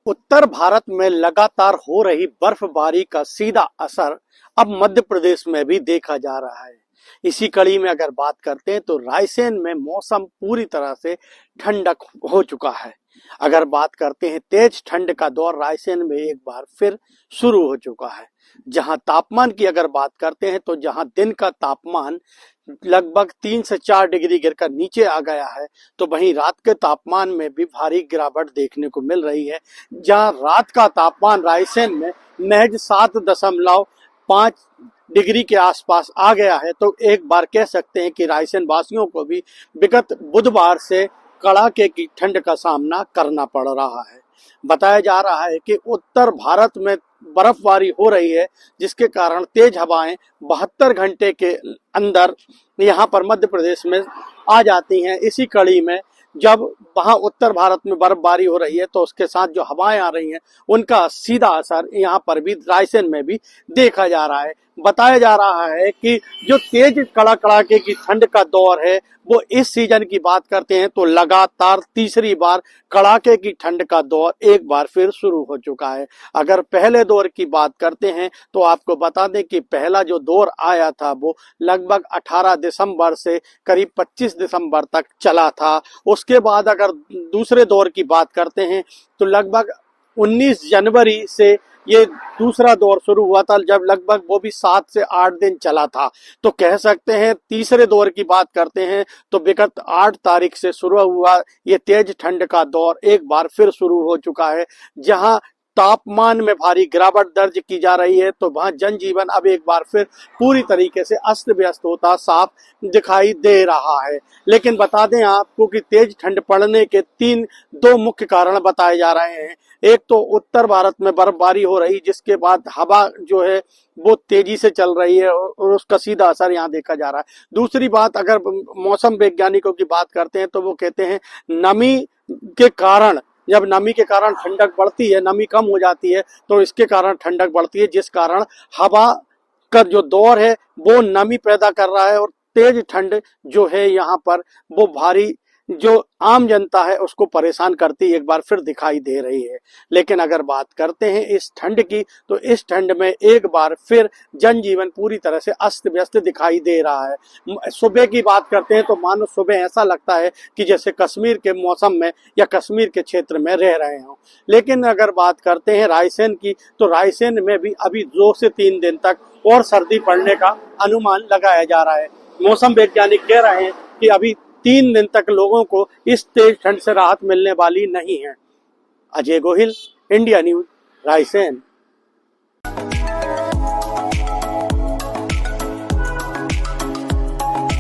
उत्तर भारत में लगातार हो रही बर्फबारी का सीधा असर अब मध्य प्रदेश में भी देखा जा रहा है। इसी कड़ी में अगर बात करते हैं तो रायसेन में मौसम पूरी तरह से ठंडक हो चुका है। अगर बात करते हैं तेज ठंड का दौर रायसेन में एक बार फिर शुरू हो चुका है। जहां तापमान की अगर बात करते हैं तो जहां दिन का तापमान लगभग 3 से 4 डिग्री गिरकर नीचे आ गया है, तो वहीं रात के तापमान में भी भारी गिरावट देखने को मिल रही है। जहां रात का तापमान रायसेन में महज 7.5 डिग्री के आसपास आ गया है, तो एक बार कह सकते हैं कि रायसेन वासियों को भी विगत बुधवार से कड़ाके की ठंड का सामना करना पड़ रहा है। बताया जा रहा है कि उत्तर भारत में बर्फबारी हो रही है, जिसके कारण तेज हवाएं 72 घंटे के अंदर यहाँ पर मध्य प्रदेश में आ जाती हैं। इसी कड़ी में जब वहां उत्तर भारत में बर्फबारी हो रही है तो उसके साथ जो हवाएं आ रही हैं उनका सीधा असर यहाँ पर भी रायसेन में भी देखा जा रहा है। बताया जा रहा है कि जो तेज कड़ाके की ठंड का दौर है वो इस सीजन की बात करते हैं तो लगातार तीसरी बार कड़ाके की ठंड का दौर एक बार फिर शुरू हो चुका है। अगर पहले दौर की बात करते हैं तो आपको बता दें कि पहला जो दौर आया था वो लगभग 18 दिसंबर से करीब 25 दिसंबर तक चला था। उसके बाद अगर दूसरे दौर की बात करते हैं तो लगभग 19 जनवरी से ये दूसरा दौर शुरू हुआ था, जब लगभग वो भी 7 से 8 दिन चला था। तो कह सकते हैं तीसरे दौर की बात करते हैं तो विगत 8 तारीख से शुरू हुआ ये तेज ठंड का दौर एक बार फिर शुरू हो चुका है। जहां तापमान में भारी गिरावट दर्ज की जा रही है तो वहां जनजीवन अब एक बार फिर पूरी तरीके से अस्त व्यस्त होता साफ दिखाई दे रहा है। लेकिन बता दें आपको कि तेज ठंड पड़ने के दो मुख्य कारण बताए जा रहे हैं। एक तो उत्तर भारत में बर्फबारी हो रही, जिसके बाद हवा जो है वो तेजी से चल रही है और उसका सीधा असर यहाँ देखा जा रहा है। दूसरी बात अगर मौसम वैज्ञानिकों की बात करते हैं तो वो कहते हैं नमी के कारण, जब नमी के कारण ठंडक बढ़ती है, नमी कम हो जाती है तो इसके कारण ठंडक बढ़ती है, जिस कारण हवा का जो दौर है वो नमी पैदा कर रहा है और तेज ठंड जो है यहाँ पर वो भारी जो आम जनता है उसको परेशान करती एक बार फिर दिखाई दे रही है। लेकिन अगर बात करते हैं इस ठंड की तो इस ठंड में एक बार फिर जनजीवन पूरी तरह से अस्त व्यस्त दिखाई दे रहा है। सुबह की बात करते हैं तो मानो सुबह ऐसा लगता है कि जैसे कश्मीर के मौसम में या कश्मीर के क्षेत्र में रह रहे हों। लेकिन अगर बात करते हैं रायसेन की तो रायसेन में भी अभी 2 से 3 दिन तक और सर्दी पड़ने का अनुमान लगाया जा रहा है। मौसम वैज्ञानिक कह रहे हैं कि अभी 3 दिन तक लोगों को इस तेज ठंड से राहत मिलने वाली नहीं है। Ajay Gohil, India news, Raisen.